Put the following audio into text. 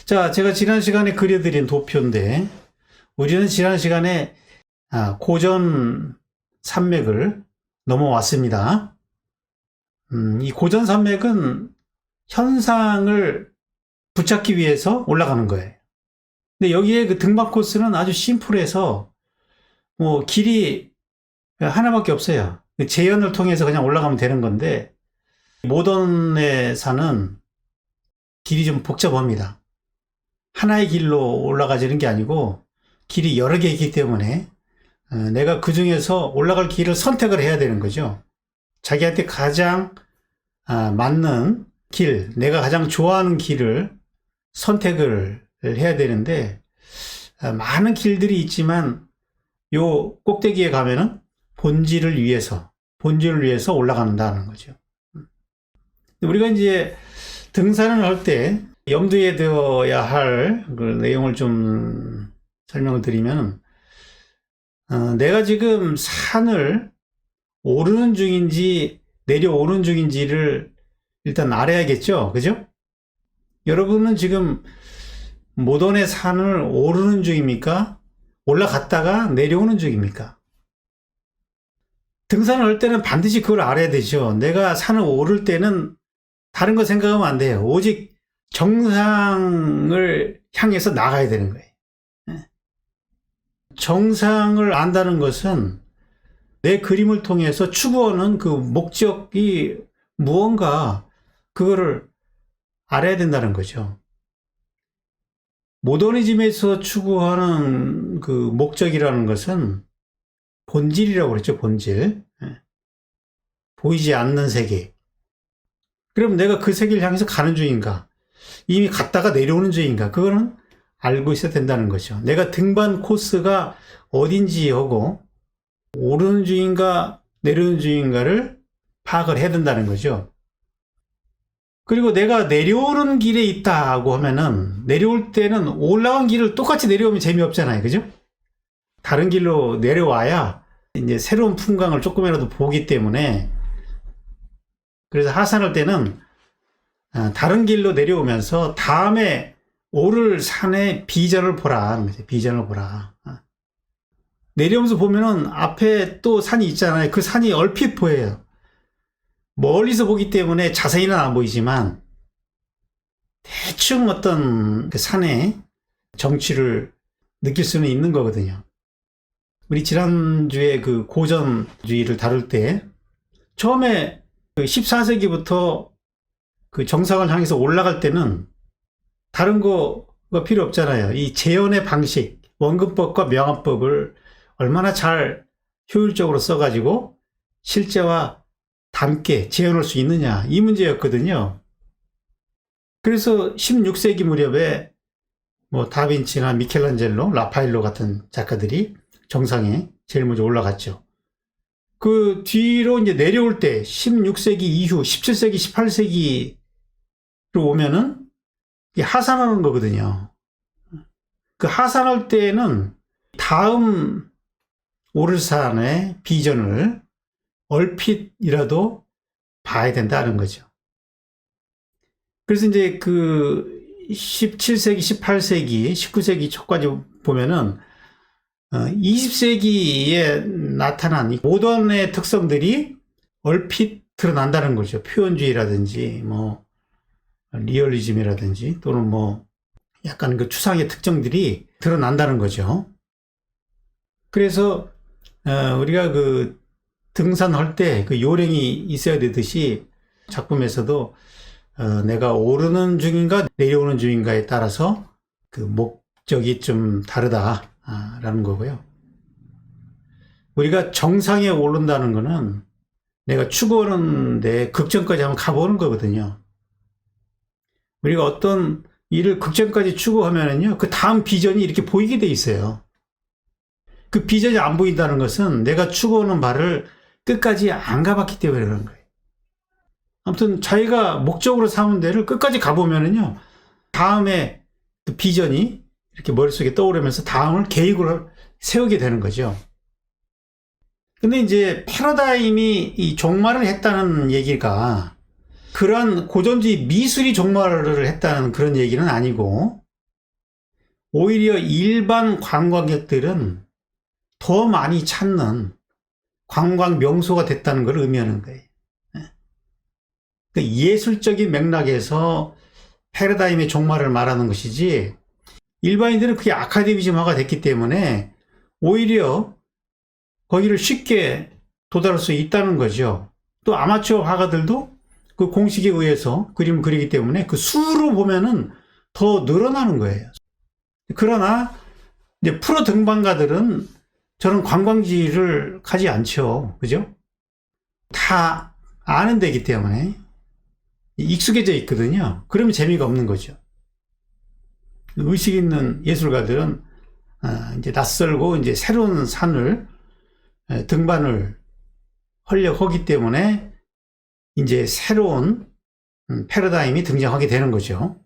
자, 제가 지난 시간에 그려드린 도표인데, 우리는 지난 시간에 고전 산맥을 넘어왔습니다. 이 고전 산맥은 현상을 붙잡기 위해서 올라가는 거예요. 근데 여기에 그 등반 코스는 아주 심플해서 길이 하나밖에 없어요. 재현을 통해서 그냥 올라가면 되는 건데, 모던의 산은 길이 좀 복잡합니다. 하나의 길로 올라가지는 게 아니고 길이 여러 개 있기 때문에 내가 그 중에서 올라갈 길을 선택을 해야 되는 거죠. 자기한테 가장 맞는 길, 내가 가장 좋아하는 길을 선택을 해야 되는데, 많은 길들이 있지만 요 꼭대기에 가면은 본질을 위해서 올라간다는 거죠. 우리가 이제 등산을 할 때 염두에 두어야 할 그 내용을 좀 설명을 드리면, 내가 지금 산을 오르는 중인지 내려오는 중인지를 일단 알아야겠죠. 그죠? 여러분은 지금 모던의 산을 오르는 중입니까? 올라갔다가 내려오는 중입니까? 등산을 할 때는 반드시 그걸 알아야 되죠. 내가 산을 오를 때는 다른 거 생각하면 안 돼요. 오직 정상을 향해서 나가야 되는 거예요. 정상을 안다는 것은 내 그림을 통해서 추구하는 그 목적이 무언가, 그거를 알아야 된다는 거죠. 모더니즘에서 추구하는 그 목적이라는 것은 본질이라고 그랬죠. 본질. 보이지 않는 세계. 그럼 내가 그 세계를 향해서 가는 중인가? 이미 갔다가 내려오는 중인가? 그거는 알고 있어야 된다는 거죠. 내가 등반 코스가 어딘지 하고 오르는 중인가 내려오는 중인가를 파악을 해야 된다는 거죠. 그리고 내가 내려오는 길에 있다고 하면은, 내려올 때는 올라온 길을 똑같이 내려오면 재미없잖아요. 그죠? 다른 길로 내려와야 이제 새로운 풍광을 조금이라도 보기 때문에, 그래서 하산할 때는 다른 길로 내려오면서 다음에 오를 산의 비전을 보라. 비전을 보라. 내려오면서 보면은 앞에 또 산이 있잖아요. 그 산이 얼핏 보여요. 멀리서 보기 때문에 자세히는 안 보이지만 대충 어떤 그 산의 정취를 느낄 수는 있는 거거든요. 우리 지난주에 그 고전주의를 다룰 때 처음에 그 14세기부터 그 정상을 향해서 올라갈 때는 다른 거가 필요 없잖아요. 이 재현의 방식, 원근법과 명암법을 얼마나 잘 효율적으로 써가지고 실제와 닮게 재현할 수 있느냐, 이 문제였거든요. 그래서 16세기 무렵에 다빈치나 미켈란젤로, 라파엘로 같은 작가들이 정상에 제일 먼저 올라갔죠. 그 뒤로 이제 내려올 때 16세기 이후 17세기, 18세기로 오면은 하산하는 거거든요. 그 하산할 때는 다음 오를 산의 비전을 얼핏이라도 봐야 된다는 거죠. 그래서 이제 그 17세기, 18세기, 19세기 초까지 보면은 20세기에 나타난 이 모던의 특성들이 얼핏 드러난다는 거죠. 표현주의라든지 리얼리즘이라든지 또는 약간 그 추상의 특징들이 드러난다는 거죠. 그래서 우리가 그 등산할 때 그 요령이 있어야 되듯이 작품에서도 내가 오르는 중인가 내려오는 중인가에 따라서 그 목적이 좀 다르다라는 거고요. 우리가 정상에 오른다는 거는 내가 추구하는 데 극점까지 한번 가보는 거거든요. 우리가 어떤 일을 극점까지 추구하면은요, 그 다음 비전이 이렇게 보이게 돼 있어요. 그 비전이 안 보인다는 것은 내가 추구하는 바를 끝까지 안 가봤기 때문에 그런 거예요. 아무튼 자기가 목적으로 삼은 데를 끝까지 가보면은요, 다음에 그 비전이 이렇게 머릿속에 떠오르면서 다음을 계획을 세우게 되는 거죠. 근데 이제 패러다임이 이 종말을 했다는 얘기가 그러한 고전주의 미술이 종말을 했다는 그런 얘기는 아니고, 오히려 일반 관광객들은 더 많이 찾는 관광 명소가 됐다는 걸 의미하는 거예요. 그러니까 예술적인 맥락에서 패러다임의 종말을 말하는 것이지, 일반인들은 그게 아카데미즘화가 됐기 때문에 오히려 거기를 쉽게 도달할 수 있다는 거죠. 또 아마추어 화가들도 그 공식에 의해서 그림을 그리기 때문에 그 수로 보면은 더 늘어나는 거예요. 그러나 이제 프로 등반가들은 저런 관광지를 가지 않죠. 그죠? 다 아는 데이기 때문에 익숙해져 있거든요. 그러면 재미가 없는 거죠. 의식 있는 예술가들은 이제 낯설고 이제 새로운 산을 등반을 하려고 하기 때문에 이제 새로운 패러다임이 등장하게 되는 거죠.